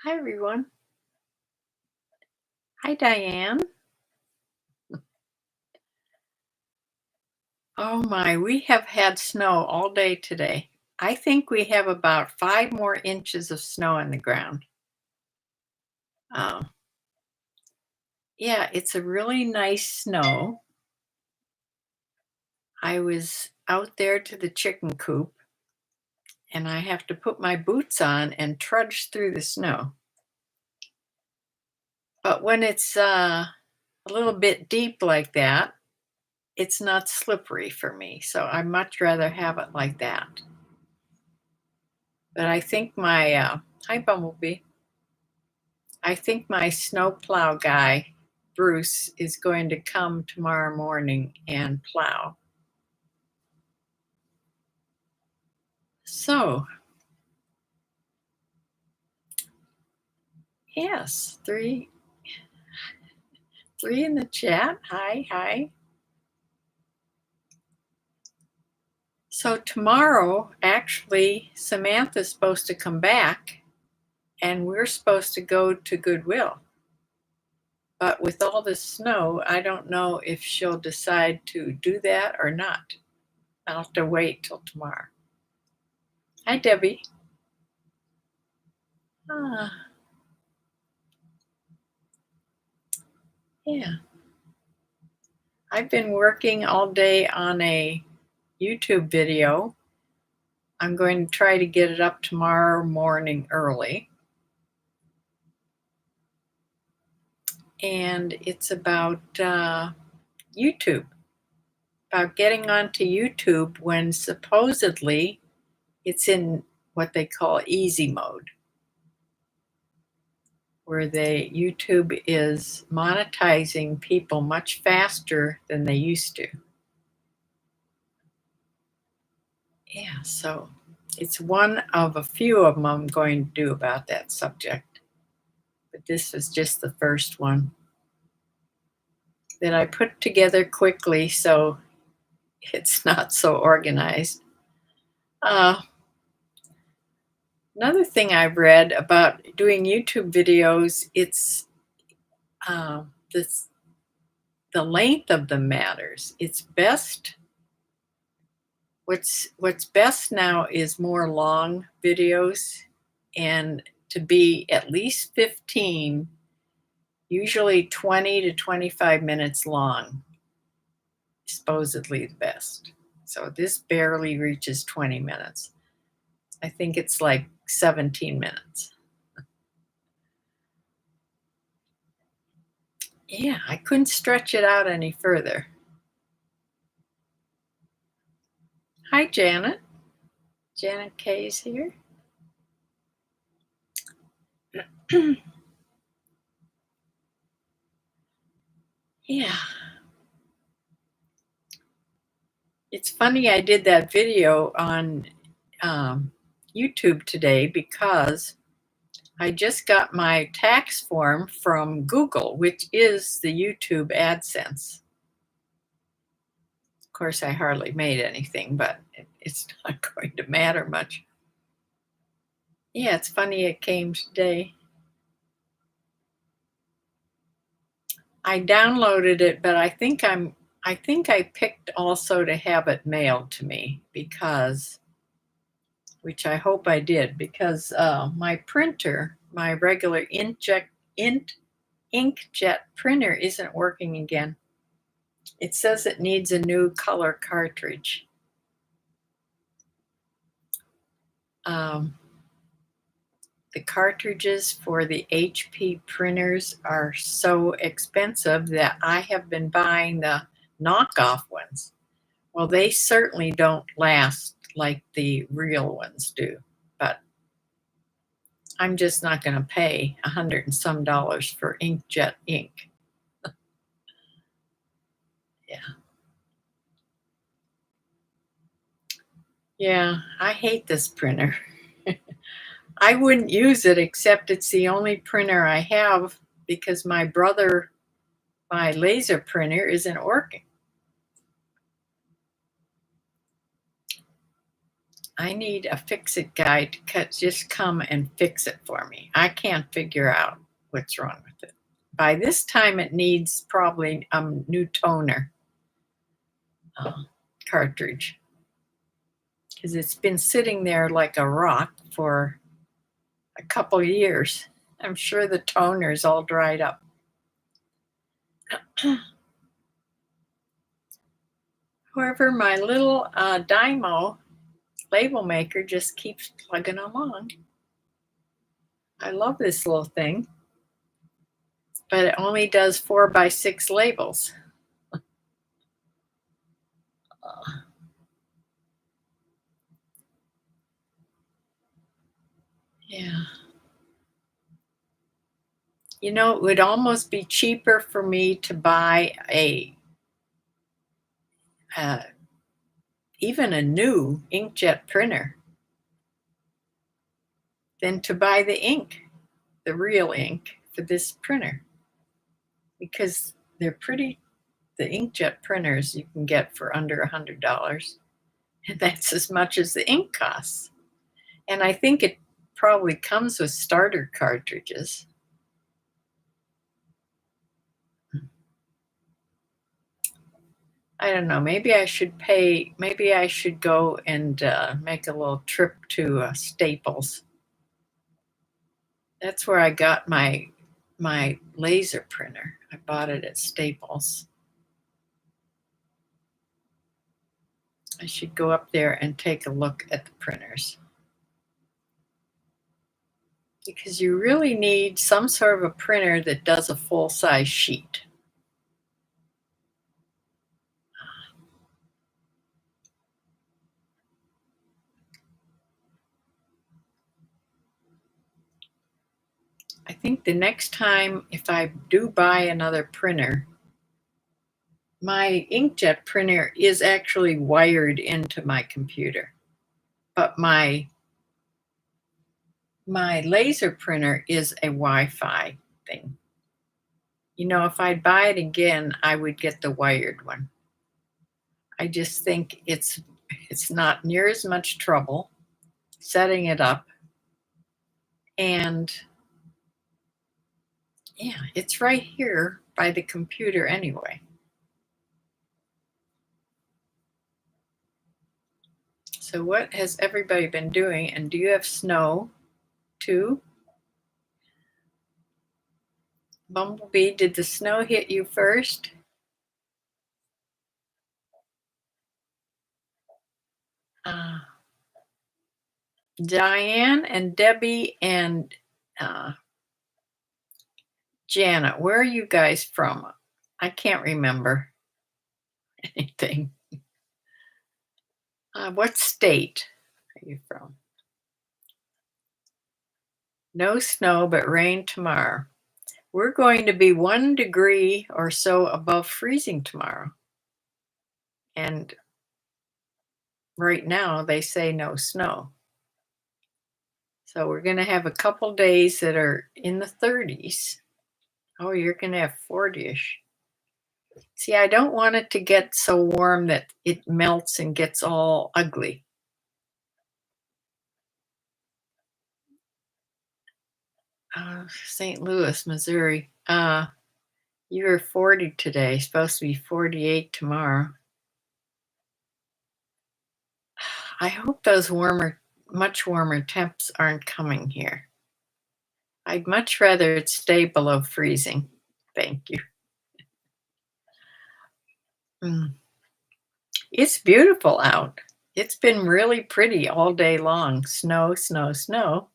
Hi, everyone. Hi, Diane. Oh my, we have had snow all day today. I think we have about 5 more inches of snow on the ground. Um, yeah, it's a really nice snow. I was out there to the chicken coop and I have to put my boots on and trudge through the snow. But when it's a little bit deep like that, it's not slippery for me. So I much rather have it like that. But I think hi, Bumblebee. I think my snowplow guy, Bruce, is going to come tomorrow morning and plow. So, yes, three in the chat. Hi, hi. So tomorrow, actually, Samantha's supposed to come back and we're supposed to go to Goodwill. But with all this snow, I don't know if she'll decide to do that or not. I'll have to wait till tomorrow. Hi, Debbie. Ah, yeah. I've been working all day on a YouTube video. I'm going to try to get it up tomorrow morning early. And it's about YouTube, about getting onto YouTube when supposedly it's in what they call easy mode, where YouTube is monetizing people much faster than they used to. Yeah, so it's one of a few of them I'm going to do about that subject. But this is just the first one that I put together quickly so it's not so organized. Another thing I've read about doing YouTube videos, it's this, the length of them matters. It's best. What's best now is more long videos, and to be at least 15, usually 20 to 25 minutes long, supposedly the best. So this barely reaches 20 minutes. I think it's like 17 minutes. Yeah, I couldn't stretch it out any further. Hi, Janet. Janet Kay's here. Yeah. It's funny I did that video on YouTube today because I just got my tax form from Google, which is the YouTube AdSense. Of course, I hardly made anything, but it's not going to matter much. Yeah, it's funny it came today. I downloaded it, but I think I picked also to have it mailed to me because, which I hope I did, because my printer, my regular inkjet printer isn't working again. It says it needs a new color cartridge. The cartridges for the HP printers are so expensive that I have been buying the knockoff ones. Well, they certainly don't last like the real ones do, but I'm just not going to pay $100 and some for inkjet ink. Yeah. Yeah, I hate this printer. I wouldn't use it except it's the only printer I have because my laser printer isn't working. I need a fix-it guy to just come and fix it for me. I can't figure out what's wrong with it. By this time, it needs probably a new toner uh, cartridge because it's been sitting there like a rock for a couple years. I'm sure the toner's all dried up. However, my little Dymo label maker just keeps plugging along. I love this little thing, but it only does 4x6 labels. Yeah. You know, it would almost be cheaper for me to buy uh, even a new inkjet printer than to buy the ink, the real ink for this printer, because they're pretty. The inkjet printers you can get for under $100, and that's as much as the ink costs. And I think it probably comes with starter cartridges. I don't know. Maybe I should pay. Maybe I should go and make a little trip to Staples. That's where I got my laser printer. I bought it at Staples. I should go up there and take a look at the printers, because you really need some sort of a printer that does a full-size sheet. I think the next time, if I do buy another printer, my inkjet printer is actually wired into my computer, but my laser printer is a Wi-Fi thing. You know, if I'd buy it again, I would get the wired one. I just think it's not near as much trouble setting it up, and yeah, it's right here by the computer anyway. So what has everybody been doing, and do you have snow too? Bumblebee, did the snow hit you first? Uh, Diane and Debbie and uh, Janet, where are you guys from? I can't remember anything. What state are you from? No snow, but rain tomorrow. We're going to be 1 degree or so above freezing tomorrow. And right now they say no snow. So we're going to have a couple days that are in the 30s. Oh, you're going to have 40ish. See, I don't want it to get so warm that it melts and gets all ugly. St. Louis, Missouri. You're 40 today, supposed to be 48 tomorrow. I hope those much warmer temps aren't coming here. I'd much rather it stay below freezing. Thank you. It's beautiful out. It's been really pretty all day long. Snow, snow, snow.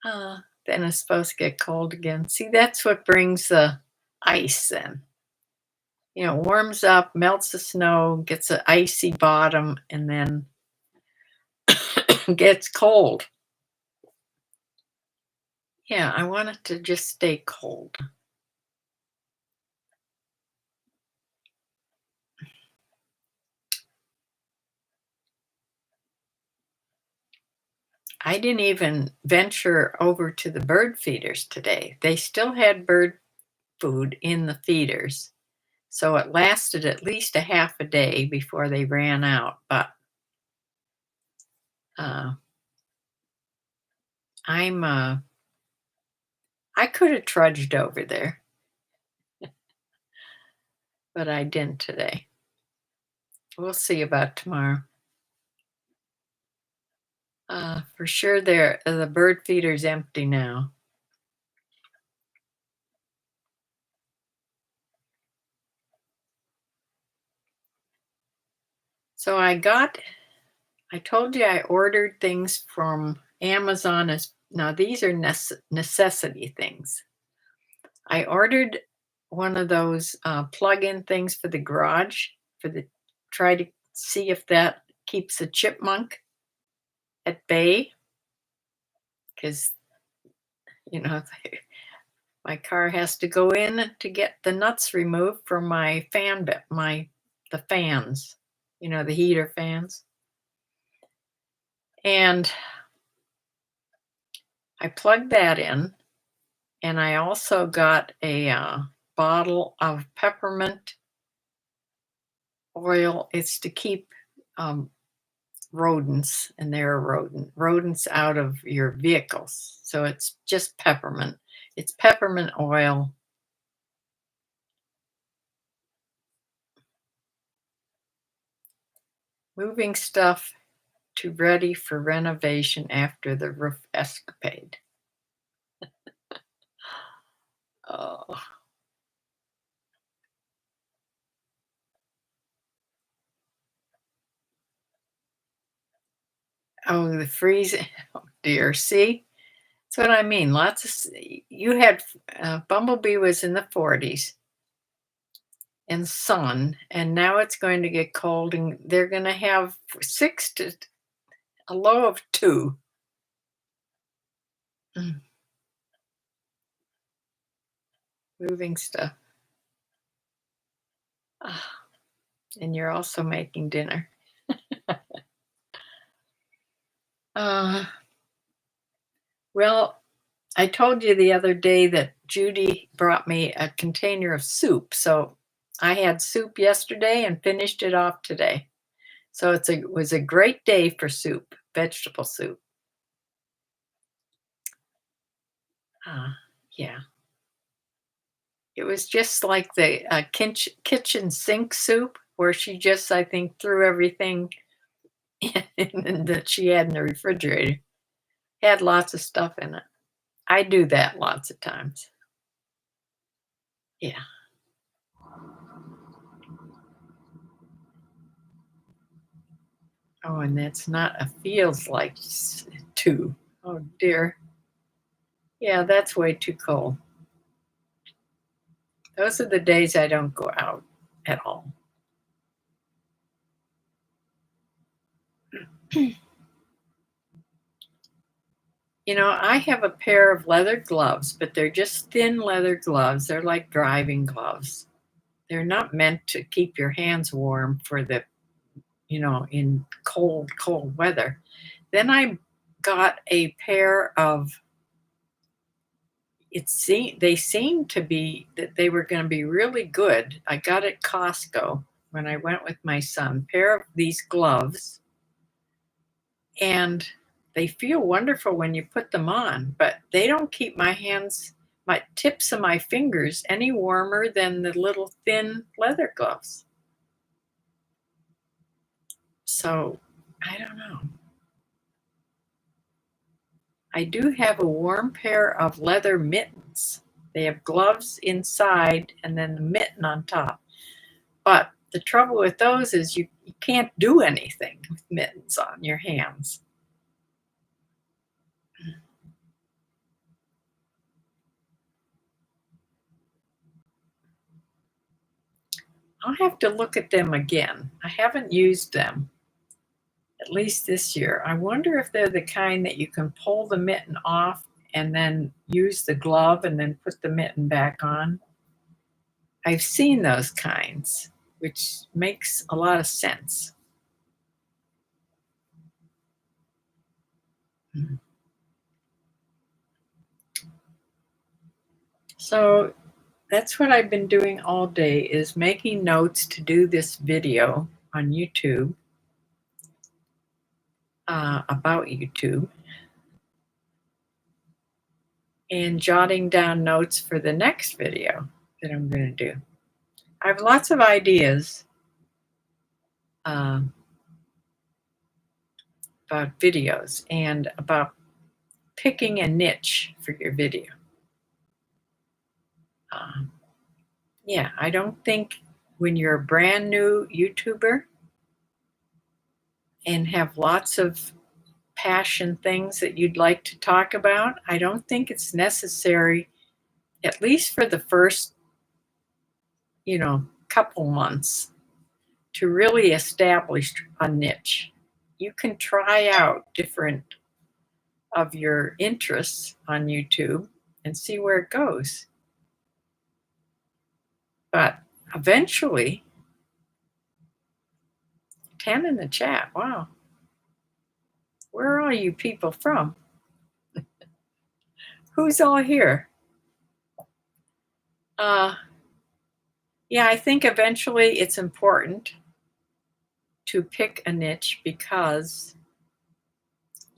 Then it's supposed to get cold again. See, that's what brings the ice then. You know, warms up, melts the snow, gets an icy bottom, and then gets cold. Yeah, I want it to just stay cold. I didn't even venture over to the bird feeders today. They still had bird food in the feeders. So it lasted at least a half a day before they ran out. But Uh, I could have trudged over there, but I didn't today. We'll see about tomorrow. For sure, the bird feeder's empty now. So I told you I ordered things from Amazon. Now these are necessity things. I ordered one of those plug-in things for the garage try to see if that keeps the chipmunk at bay, because you know my car has to go in to get the nuts removed from my the fans, the heater fans. And I plugged that in, and I also got a bottle of peppermint oil. It's to keep rodents, and there are rodents out of your vehicles. So it's just peppermint. It's peppermint oil. Moving stuff to ready for renovation after the roof escapade. Oh, oh, the freezing. Oh dear. See, that's what I mean. You had Bumblebee was in the 40s and sun, and now it's going to get cold, and they're going to have a low of 2. Mm. Moving stuff. Ah, and you're also making dinner. Uh, well, I told you the other day that Judy brought me a container of soup. So I had soup yesterday and finished it off today. So it was a great day for soup, vegetable soup. Yeah. It was just like the kitchen sink soup, where she just, I think, threw everything in that she had in the refrigerator. Had lots of stuff in it. I do that lots of times. Yeah. Oh, and that's not a feels like 2. Oh dear. Yeah, that's way too cold. Those are the days I don't go out at all. I have a pair of leather gloves, but they're just thin leather gloves. They're like driving gloves. They're not meant to keep your hands warm in cold weather. Then I got a pair of, they seemed to be that they were going to be really good. I got at Costco when I went with my son, pair of these gloves, and they feel wonderful when you put them on, but they don't keep my tips of my fingers any warmer than the little thin leather gloves. So I don't know. I do have a warm pair of leather mittens. They have gloves inside and then the mitten on top. But the trouble with those is you can't do anything with mittens on your hands. I'll have to look at them again. I haven't used them, at least this year. I wonder if they're the kind that you can pull the mitten off and then use the glove and then put the mitten back on. I've seen those kinds, which makes a lot of sense. So that's what I've been doing all day, is making notes to do this video on YouTube. about YouTube and jotting down notes for the next video that I'm going to do. I have lots of ideas about videos and about picking a niche for your video. Yeah, I don't think when you're a brand new YouTuber and have lots of passion things that you'd like to talk about, I don't think it's necessary, at least for the first, couple months, to really establish a niche. You can try out different of your interests on YouTube and see where it goes. But eventually, 10 in the chat, wow. Where are all you people from? Who's all here? Yeah, I think eventually it's important to pick a niche because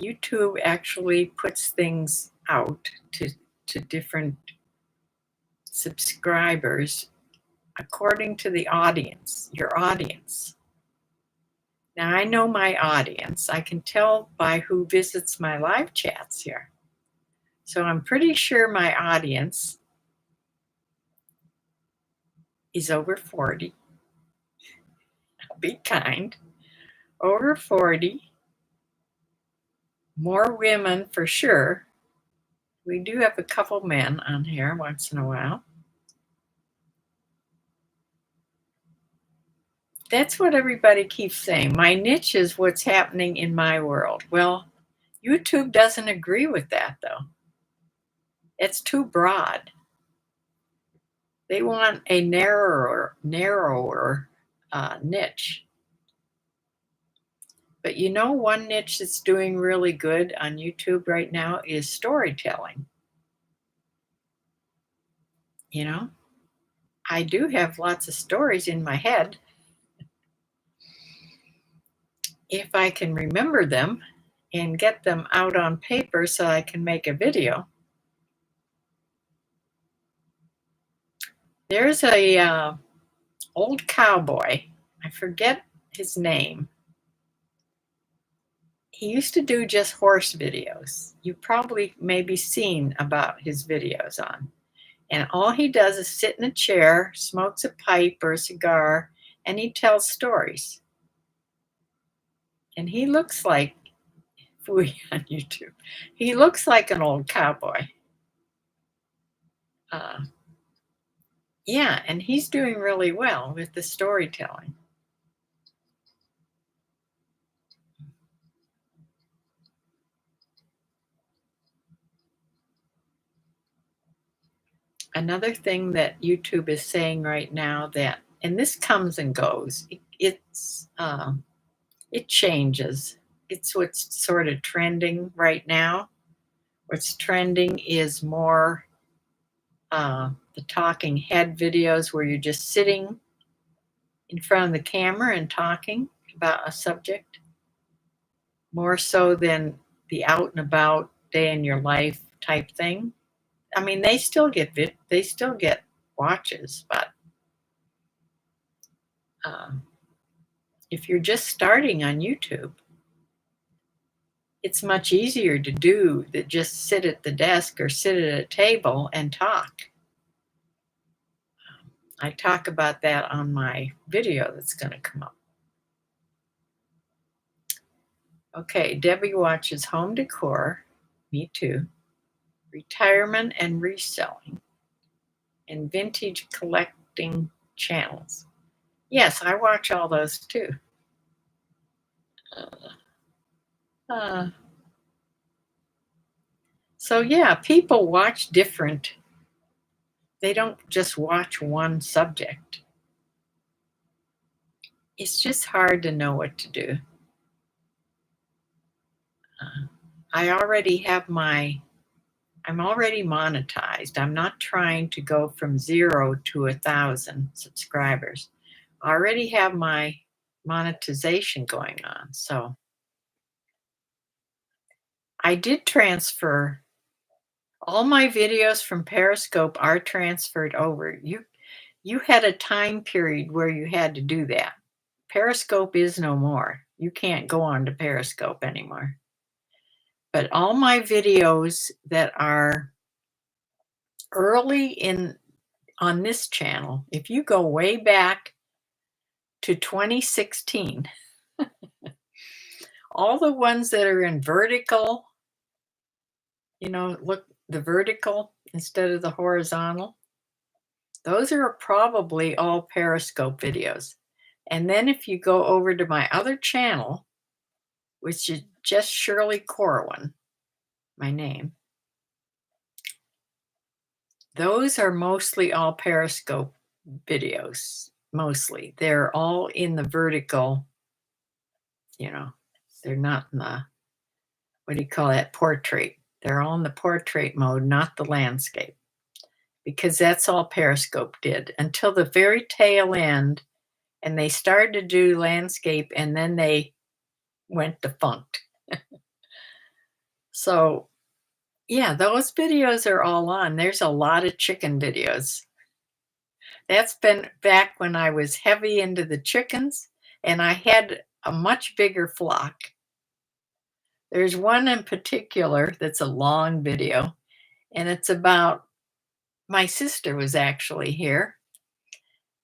YouTube actually puts things out to different subscribers according to the audience, your audience. Now, I know my audience. I can tell by who visits my live chats here. So I'm pretty sure my audience is over 40. I'll be kind. Over 40. More women for sure. We do have a couple men on here once in a while. That's what everybody keeps saying. My niche is what's happening in my world. Well, YouTube doesn't agree with that, though. It's too broad. They want a narrower niche. But one niche that's doing really good on YouTube right now is storytelling. I do have lots of stories in my head. If I can remember them and get them out on paper so I can make a video. There's a old cowboy. I forget his name. He used to do just horse videos. You probably maybe seen about his videos on. And all he does is sit in a chair, smokes a pipe or a cigar, and he tells stories. And he looks like, on YouTube, he looks like an old cowboy. Yeah, and he's doing really well with the storytelling. Another thing that YouTube is saying right now and this comes and goes, it changes. It's what's sort of trending right now. What's trending is more the talking head videos where you're just sitting in front of the camera and talking about a subject, more so than the out and about day in your life type thing. I mean, they still get watches, but if you're just starting on YouTube, it's much easier to do than just sit at the desk or sit at a table and talk. I talk about that on my video that's going to come up. Okay, Debbie watches home decor, me too, retirement and reselling, and vintage collecting channels. Yes, I watch all those too. So yeah, people watch different. They don't just watch one subject. It's just hard to know what to do. I'm already monetized. I'm not trying to go from 0 to 1,000 subscribers. I already have my monetization going on. So I did transfer all my videos from Periscope are transferred over. You had a time period where you had to do that. Periscope is no more. You can't go on to Periscope anymore. But all my videos that are early in on this channel, if you go way back to 2016, all the ones that are in vertical, look, the vertical instead of the horizontal, those are probably all Periscope videos. And then if you go over to my other channel, which is just Shirley Corwin, my name, those are mostly all Periscope videos. Mostly. They're all in the vertical, they're not in the, what do you call that, portrait. They're all in the portrait mode, not the landscape. Because that's all Periscope did until the very tail end. And they started to do landscape and then they went defunct. So, yeah, those videos are all on. There's a lot of chicken videos. That's been back when I was heavy into the chickens and I had a much bigger flock. There's one in particular that's a long video, and it's about my sister was actually here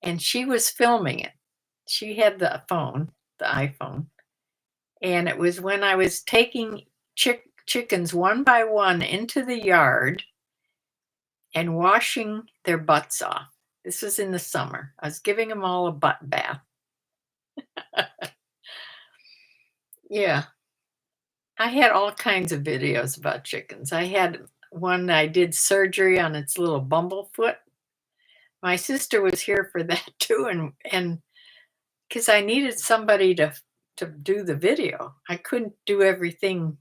and she was filming it. She had the phone, the iPhone, and it was when I was taking chickens one by one into the yard and washing their butts off. This was in the summer. I was giving them all a butt bath. Yeah. I had all kinds of videos about chickens. I had one I did surgery on its little bumblefoot. My sister was here for that too, and because I needed somebody to do the video. I couldn't do everything,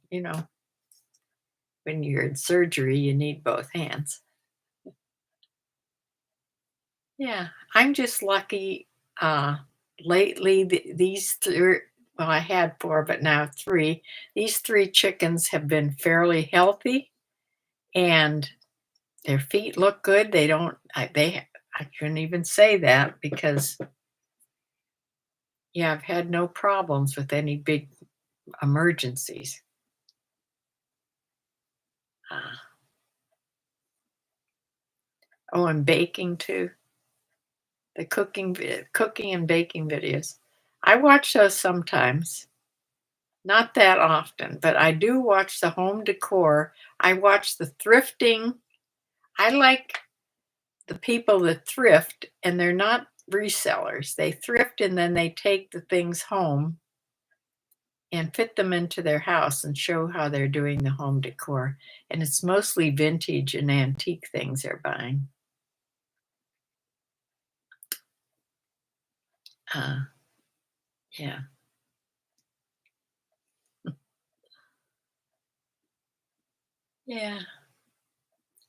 when you're in surgery, you need both hands. Yeah, I'm just lucky. Lately, these three, well, I had four, but now three. These three chickens have been fairly healthy, and their feet look good. They don't. I couldn't even say that because, yeah, I've had no problems with any big emergencies. Uh, oh, and baking too. The cooking and baking videos. I watch those sometimes. Not that often, but I do watch the home decor. I watch the thrifting. I like the people that thrift, and they're not resellers. They thrift and then they take the things home and fit them into their house and show how they're doing the home decor. And it's mostly vintage and antique things they're buying. Yeah. Yeah.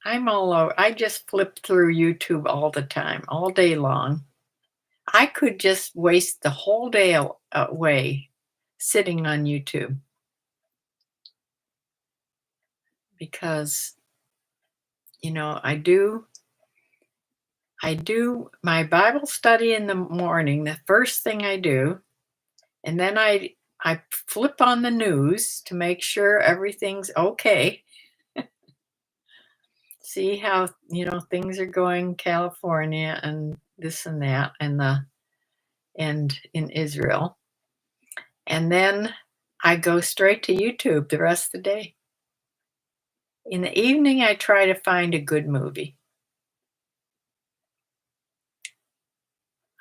I'm all over. I just flip through YouTube all the time, all day long. I could just waste the whole day away sitting on YouTube because, I do my Bible study in the morning, the first thing I do, and then I flip on the news to make sure everything's okay. See how, things are going in California and this and that and in Israel. And then I go straight to YouTube the rest of the day. In the evening, I try to find a good movie.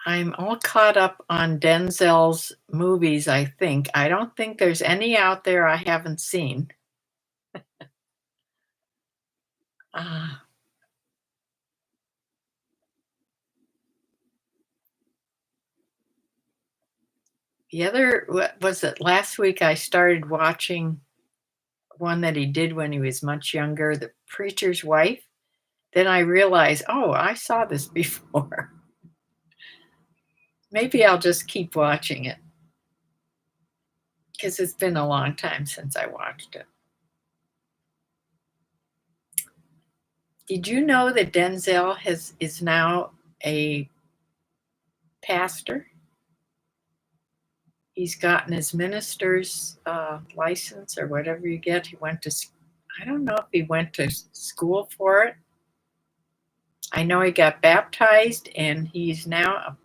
I'm all caught up on Denzel's movies, I think. I don't think there's any out there I haven't seen. Uh, the other, what was it, last week I started watching one that he did when he was much younger, The Preacher's Wife. Then I realized, oh, I saw this before. Maybe I'll just keep watching it because it's been a long time since I watched it. Did you know that Denzel is now a pastor? He's gotten his minister's license or whatever you get. He went to, I don't know if he went to school for it. I know he got baptized and he's now a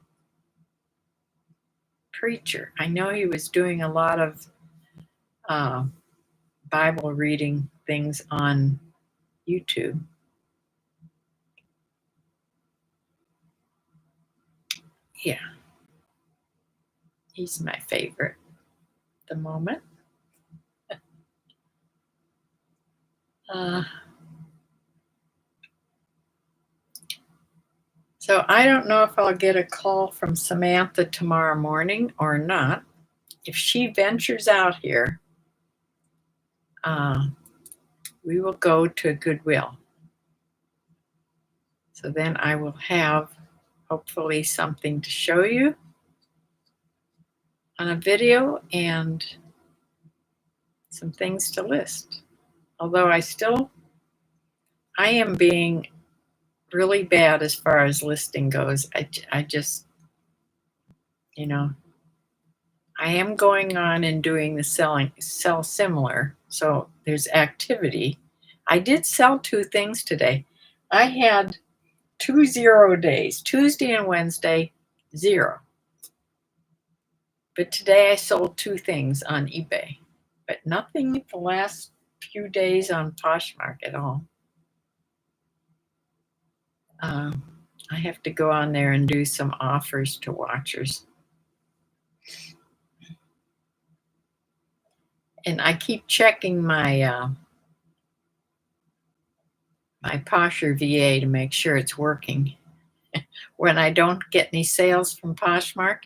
preacher. I know he was doing a lot of Bible reading things on YouTube. Yeah, he's my favorite at the moment. So I don't know if I'll get a call from Samantha tomorrow morning or not. If she ventures out here, we will go to Goodwill. So then I will have hopefully something to show you on a video and some things to list. Although I am being really bad as far as listing goes. I just, I am going on and doing the sell similar. So there's activity. I did sell 2 things today. I had 2 0 days, Tuesday and Wednesday, 0. But today I sold 2 things on eBay, but nothing the last few days on Poshmark at all. I have to go on there and do some offers to watchers. And I keep checking my my Posher VA to make sure it's working. When I don't get any sales from Poshmark,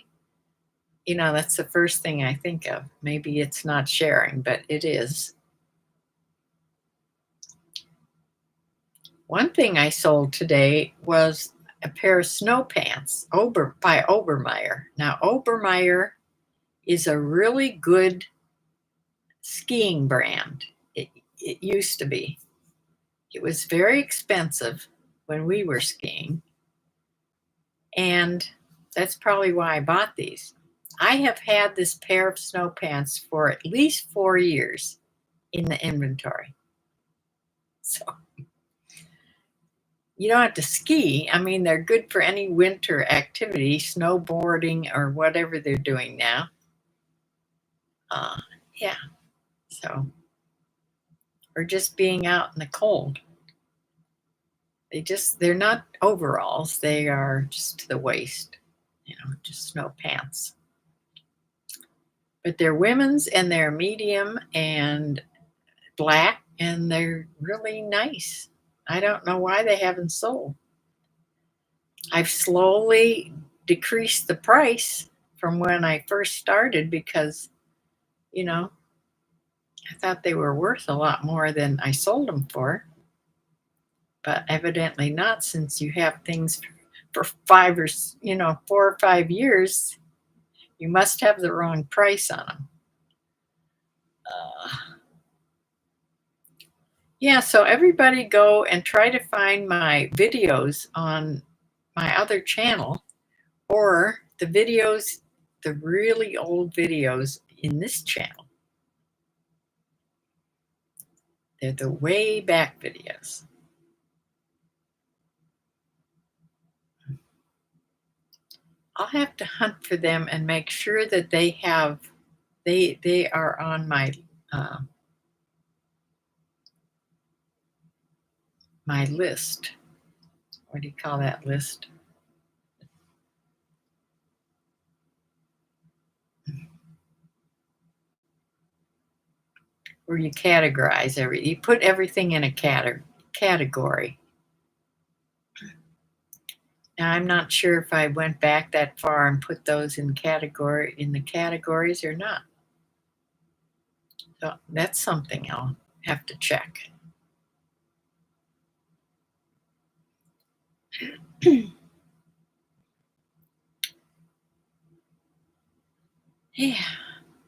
that's the first thing I think of. Maybe it's not sharing, but it is. One thing I sold today was a pair of snow pants by Obermeyer. Now, Obermeyer is a really good skiing brand. It used to be. It was very expensive when we were skiing, and that's probably why I bought these. I have had this pair of snow pants for at least 4 years in the inventory. So you don't have to ski. I mean, they're good for any winter activity, snowboarding or whatever they're doing now. Yeah. So, or just being out in the cold. They're not overalls. They are just to the waist, just snow pants. But they're women's and they're medium and black and they're really nice. I don't know why they haven't sold. I've slowly decreased the price from when I first started because, I thought they were worth a lot more than I sold them for. But evidently not, since you have things for 4 or 5 years. You must have the wrong price on them. Yeah, so everybody go and try to find my videos on my other channel, or the really old videos in this channel. They're the way back videos. I'll have to hunt for them and make sure that they are on my my list. What do you call that list? Where you categorize you put everything in a category. Now, I'm not sure if I went back that far and put those in the categories or not. So that's something I'll have to check. Yeah,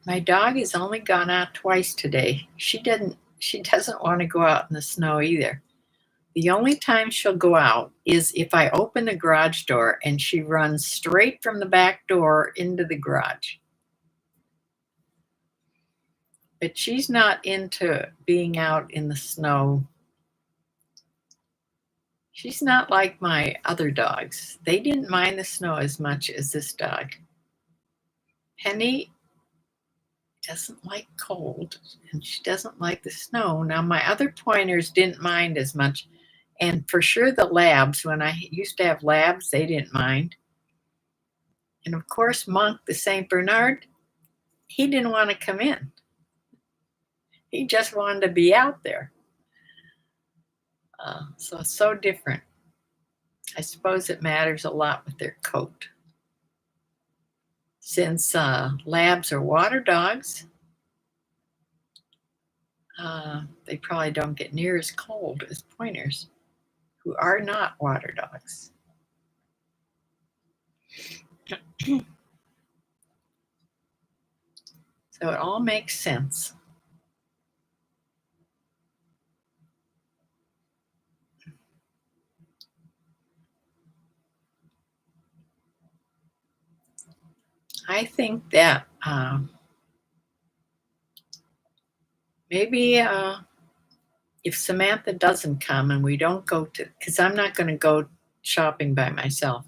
my dog has only gone out twice today. She doesn't want to go out in the snow either. The only time she'll go out is if I open the garage door and she runs straight from the back door into the garage. But she's not into being out in the snow. She's not like my other dogs. They didn't mind the snow as much as this dog. Penny doesn't like cold and she doesn't like the snow. Now, my other pointers didn't mind as much. And for sure, the labs, when I used to have labs, they didn't mind. And of course, Monk, the St. Bernard, he didn't want to come in. He just wanted to be out there. So it's so different. I suppose it matters a lot with their coat. Since labs are water dogs, they probably don't get near as cold as pointers, who are not water dogs. So it all makes sense. I think that maybe if Samantha doesn't come and we don't go to, because I'm not going to go shopping by myself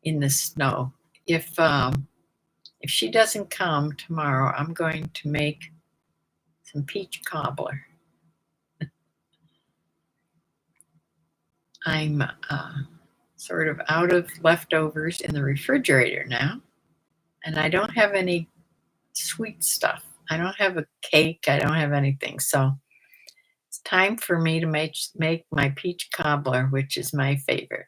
in the snow. If she doesn't come tomorrow, I'm going to make some peach cobbler. I'm sort of out of leftovers in the refrigerator now, and I don't have any sweet stuff. I don't have a cake. I don't have anything. So it's time for me to make my peach cobbler, which is my favorite.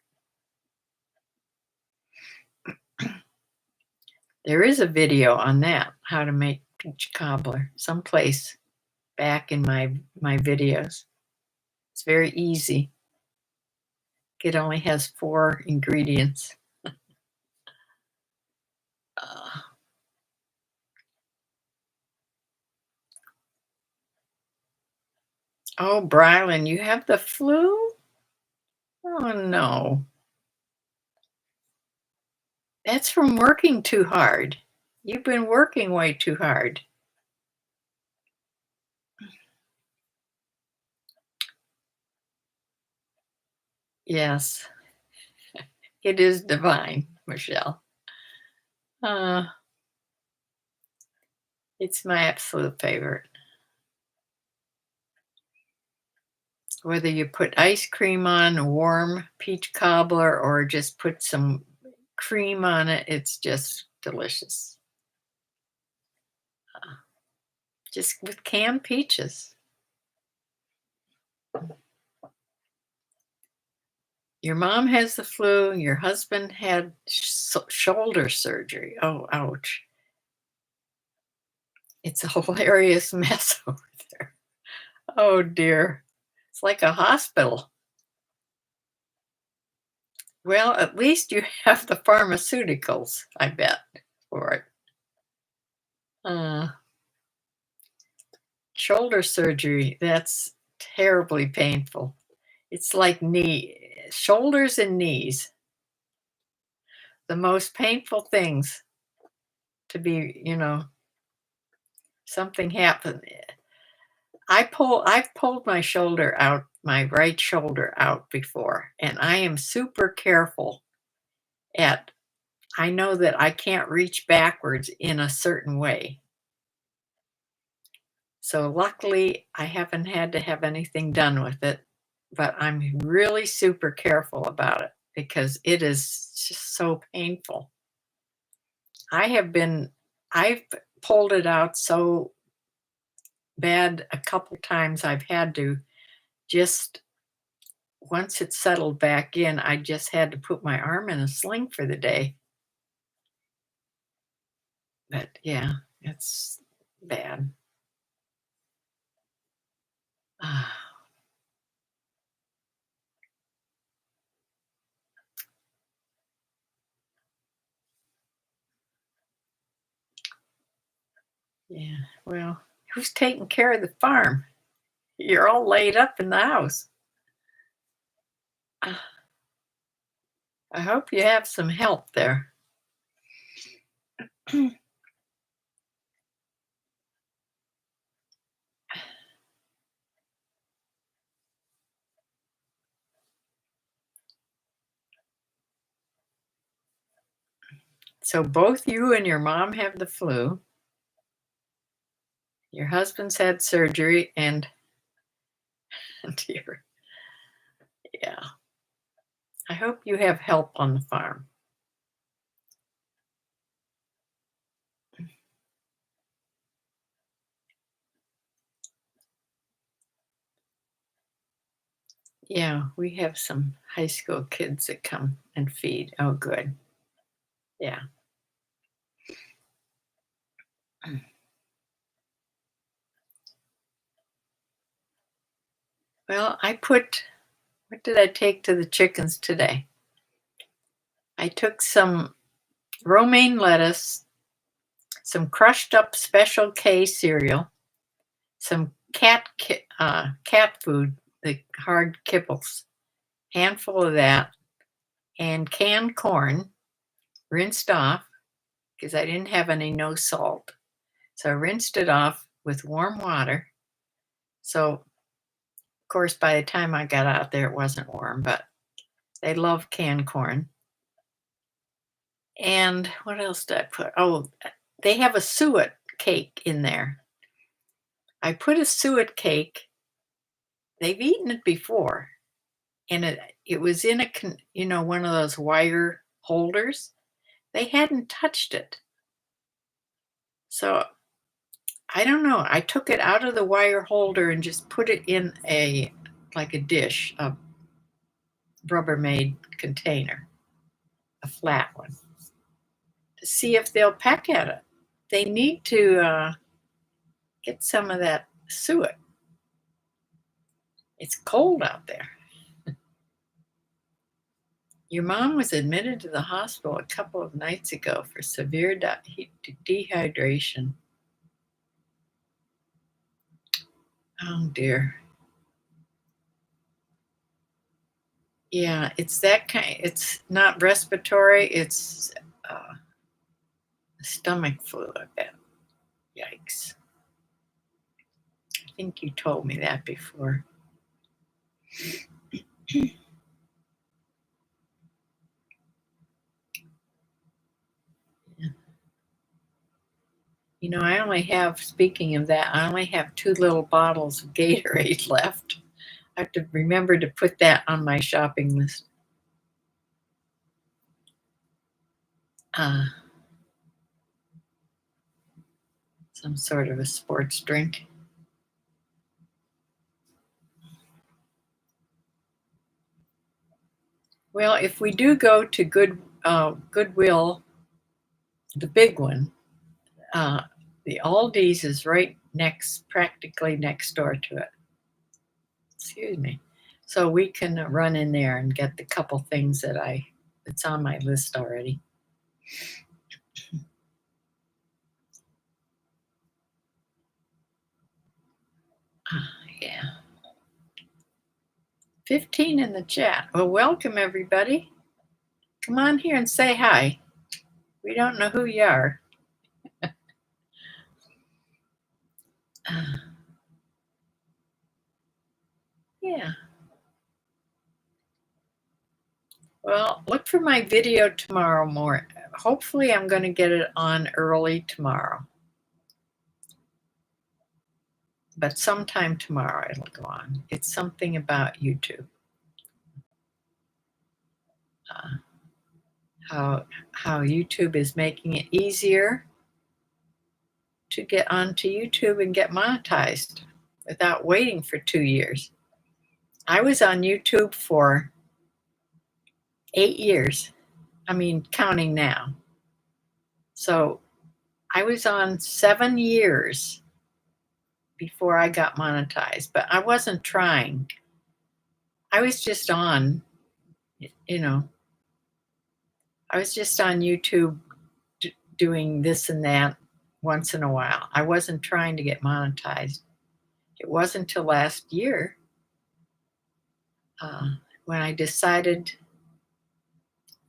There is a video on that, how to make peach cobbler, someplace back in my videos. It's very easy. It only has 4 ingredients. Oh, Brylan, you have the flu? Oh, no. That's from working too hard. You've been working way too hard. Yes, it is divine, Michelle. It's my absolute favorite. Whether you put ice cream on, a warm peach cobbler, or just put some cream on it, it's just delicious. Just with canned peaches. Your mom has the flu. Your husband had shoulder surgery. Oh, ouch. It's a hilarious mess over there. Oh, dear. It's like a hospital. Well, at least you have the pharmaceuticals, I bet, for it. Shoulder surgery, that's terribly painful. It's like shoulders and knees, the most painful things to be, something happened. I've pulled my shoulder out, my right shoulder out before, and I am super careful I know that I can't reach backwards in a certain way. So luckily, I haven't had to have anything done with it, but I'm really super careful about it because it is just so painful. I've pulled it out so bad a couple times. I've had to just, once it settled back in, I just had to put my arm in a sling for the day. But yeah, it's bad. Yeah, well, who's taking care of the farm? You're all laid up in the house. I hope you have some help there. So both you and your mom have the flu. Your husband's had surgery, and dear, yeah. I hope you have help on the farm. Yeah, we have some high school kids that come and feed. Oh, good. Yeah. Well, what did I take to the chickens today? I took some romaine lettuce, some crushed up Special K cereal, some cat food, the hard kibbles, handful of that, and canned corn, rinsed off because I didn't have any no salt. So I rinsed it off with warm water. So, of course, by the time I got out there, it wasn't warm, but they love canned corn. And what else did I put? Oh, they have a suet cake in there. I put a suet cake. They've eaten it before, and it was in one of those wire holders. They hadn't touched it. So I don't know. I took it out of the wire holder and just put it in a dish, a Rubbermaid container, a flat one, to see if they'll peck at it. They need to get some of that suet. It's cold out there. Your mom was admitted to the hospital a couple of nights ago for severe dehydration. Oh dear. Yeah, it's that kind. It's not respiratory. It's stomach flu, I bet. Yikes. I think you told me that before. Speaking of that, I only have 2 little bottles of Gatorade left. I have to remember to put that on my shopping list. Uh, some sort of a sports drink. Well, if we do go to Goodwill, the big one, the Aldi's is practically next door to it. Excuse me. So we can run in there and get the couple things that's on my list already. Yeah. 15 in the chat. Well, welcome everybody. Come on here and say hi. We don't know who you are. Yeah. Well, look for my video tomorrow morning. Hopefully, I'm going to get it on early tomorrow. But sometime tomorrow it'll go on. It's something about YouTube. How YouTube is making it easier to get onto YouTube and get monetized without waiting for 2 years. I was on YouTube for 8 years. I mean, counting now. So I was on 7 years before I got monetized, but I wasn't trying. I was just on, I was just on YouTube doing this and that once in a while. I wasn't trying to get monetized. It wasn't until last year when I decided,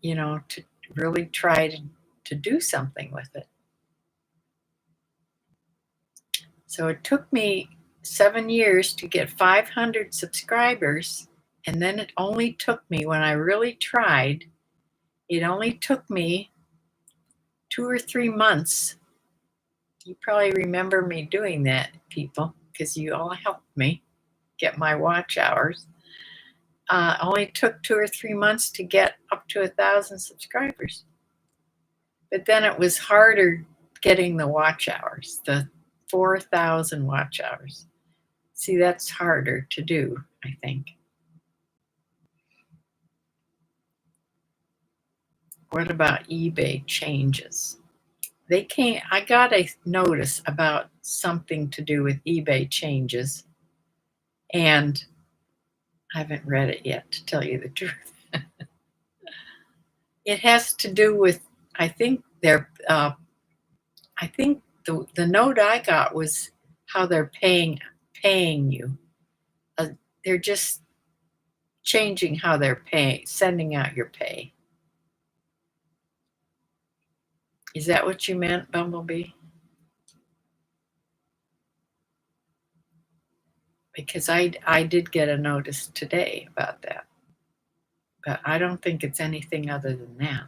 to really try to do something with it. So it took me 7 years to get 500 subscribers. And then it only took me, when I really tried, it only took me 2 or 3 months. You probably remember me doing that, people, because you all helped me get my watch hours. Only took 2 or 3 months to get up to 1,000 subscribers. But then it was harder getting the watch hours, the 4,000 watch hours. See, that's harder to do, I think. What about eBay changes? I got a notice about something to do with eBay changes, and I haven't read it yet, to tell you the truth. It has to do with, I think the note I got was how they're paying you. They're just changing how they're sending out your pay. Is that what you meant, Bumblebee? Because I did get a notice today about that, but I don't think it's anything other than that.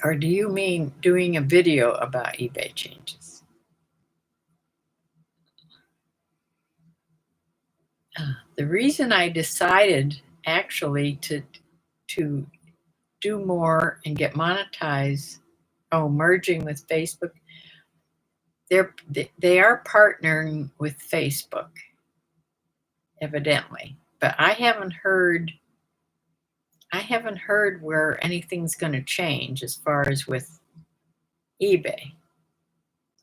Or do you mean doing a video about eBay changes? The reason I decided actually to do more and get monetized, merging with Facebook, they are partnering with Facebook, evidently, but I haven't heard where anything's going to change as far as with eBay.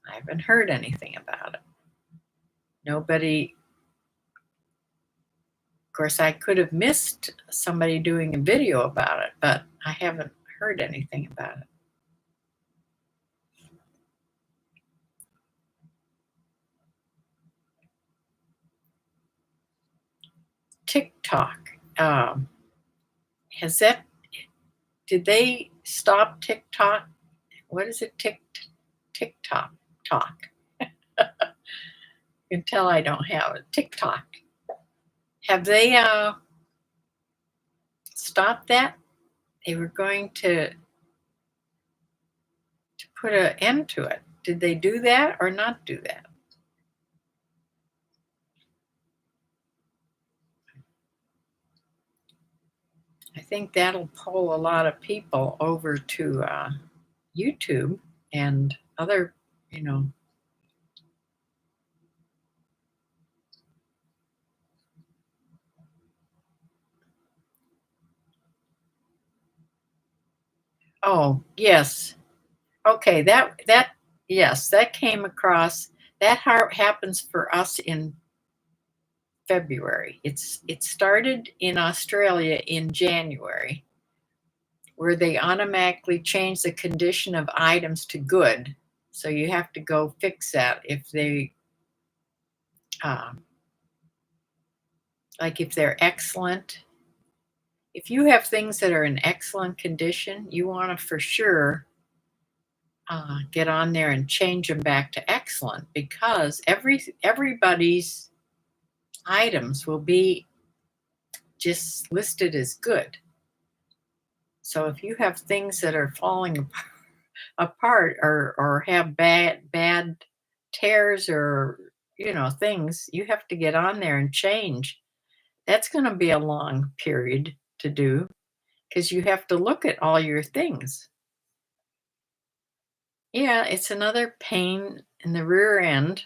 I haven't heard anything about it. Nobody, of course, I could have missed somebody doing a video about it, but I haven't heard anything about it. TikTok, did they stop TikTok? What is it? TikTok talk. You can tell I don't have it. TikTok. Have they stopped that? They were going to put an end to it. Did they do that or not do that? I think that'll pull a lot of people over to YouTube and other, Oh, yes. Okay, yes, that came across. That happens for us in February. It started in Australia in January, where they automatically change the condition of items to good. So you have to go fix that if they, like if they're excellent. If you have things that are in excellent condition, you want to for sure get on there and change them back to excellent, because everybody's items will be just listed as good. So if you have things that are falling apart or have bad tears or things, you have to get on there and change. That's going to be a long period to do, because you have to look at all your things. Yeah, it's another pain in the rear end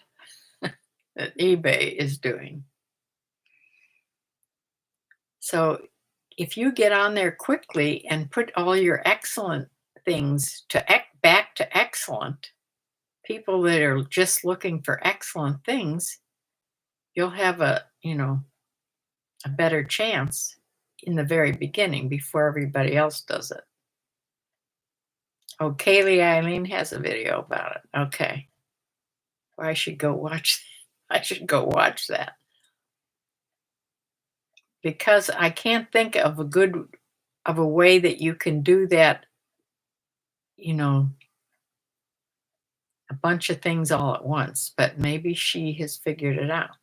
that eBay is doing. So if you get on there quickly and put all your excellent things back to excellent, people that are just looking for excellent things, you'll have a better chance in the very beginning before everybody else does it. Oh, Kaylee Eileen has a video about it. Okay. Well, I should go watch I should go watch that because I can't think of a way that you can do that, you know, a bunch of things all at once, but maybe she has figured it out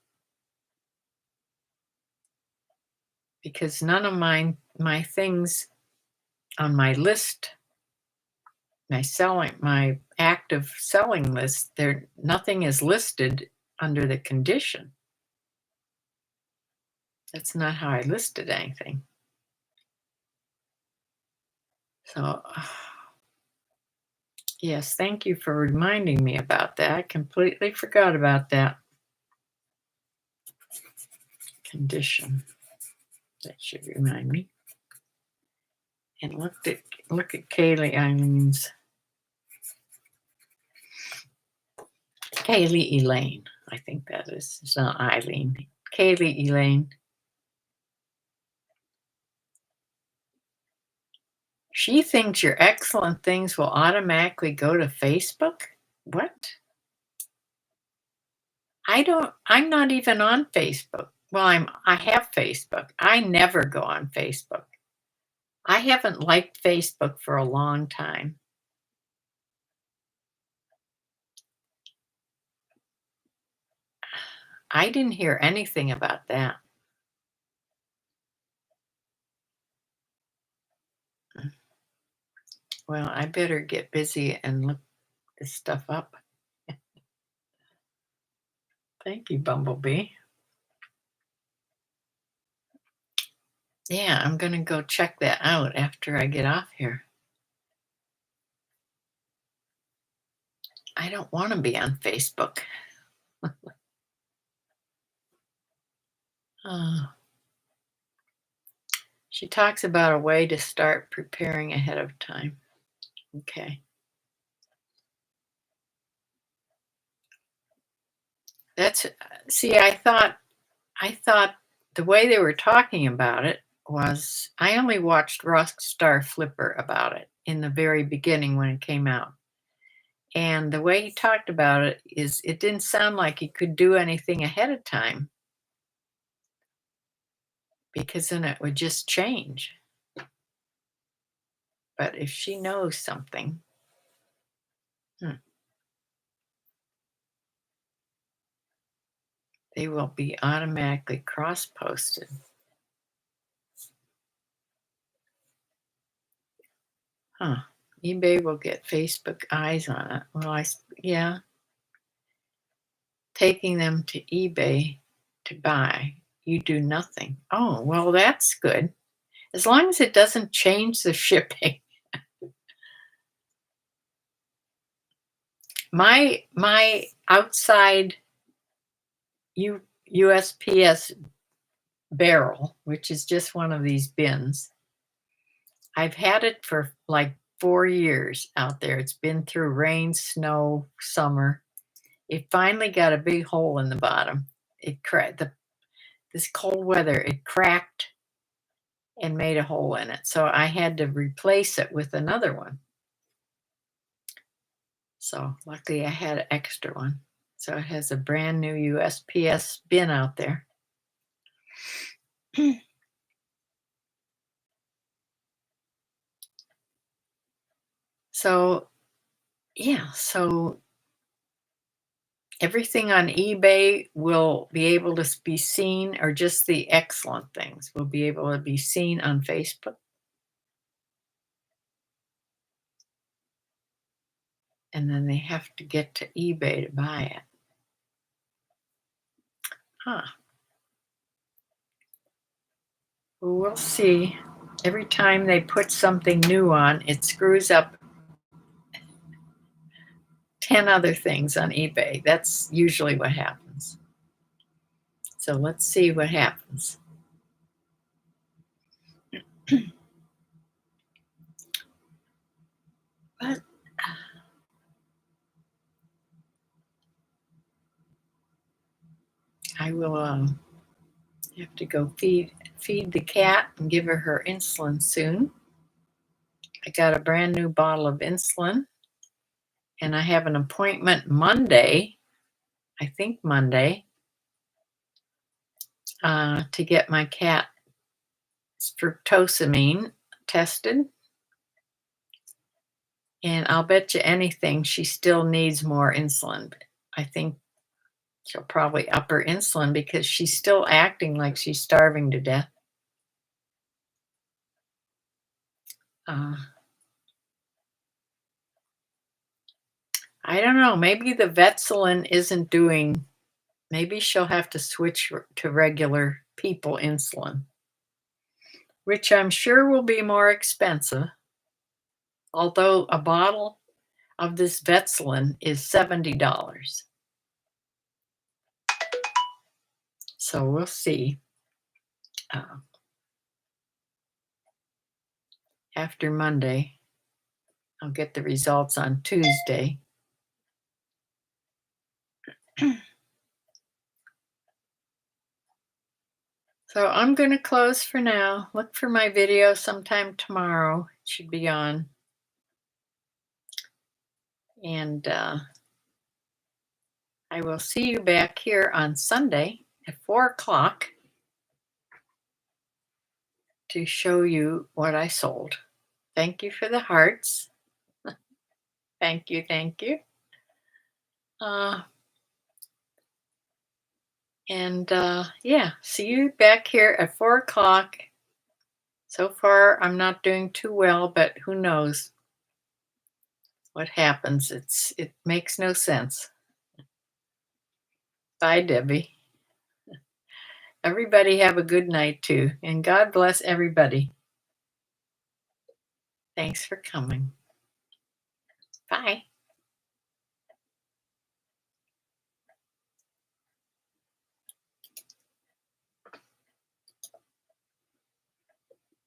because none of my things on my list, my active selling list, there nothing is listed under the condition. That's not how I listed anything. So, yes, thank you for reminding me about that. I completely forgot about that condition. That should remind me. And look at Kaylee Eileen's Kaylee Elaine. I think that is. It's not Eileen. Kaylee Elaine. She thinks your excellent things will automatically go to Facebook? What? I'm not even on Facebook. Well, I have Facebook. I never go on Facebook. I haven't liked Facebook for a long time. I didn't hear anything about that. Well, I better get busy and look this stuff up. Thank you, Bumblebee. Yeah, I'm gonna go check that out after I get off here. I don't want to be on Facebook. Uh, she talks about a way to start preparing ahead of time. Okay. That's see, I thought the way they were talking about it was I only watched Rockstar Flipper about it in the very beginning when it came out. And the way he talked about it is it didn't sound like he could do anything ahead of time because then it would just change. But if she knows something, hmm, they will be automatically cross-posted. Huh. eBay will get Facebook eyes on it. Well, yeah, taking them to eBay to buy. You do nothing. Oh, well, that's good. As long as it doesn't change the shipping. My outside USPS barrel, which is just one of these bins, I've had it for like 4 years out there. It's been through rain, snow, summer. It finally got a big hole in the bottom. It cracked. This cold weather, it cracked and made a hole in it. So I had to replace it with another one. So luckily I had an extra one. So it has a brand new USPS bin out there. So yeah, so everything on eBay will be able to be seen, or just the excellent things will be able to be seen on Facebook. And then they have to get to eBay to buy it. Huh. Well, we'll see. Every time they put something new on, it screws up 10 other things on eBay. That's usually what happens. So let's see what happens. But I will have to go feed the cat and give her insulin soon. I got a brand new bottle of insulin, and I have an appointment Monday, I think Monday, to get my cat's fructosamine tested. And I'll bet you anything she still needs more insulin. I think she'll probably up her insulin because she's still acting like she's starving to death. I don't know. Maybe the Vetselin isn't doing, maybe she'll have to switch to regular people insulin, which I'm sure will be more expensive. Although a bottle of this Vetselin is $70. So we'll see. After Monday, I'll get the results on Tuesday. So I'm going to close for now. Look for my video sometime tomorrow. It should be on. And I will see you back here on Sunday at 4 o'clock to show you what I sold. Thank you for the hearts. Thank you, thank you. Yeah, see you back here at 4 o'clock. So far, I'm not doing too well, but who knows what happens. It makes no sense. Bye, Debbie. Everybody have a good night too, and God bless everybody. Thanks for coming. Bye.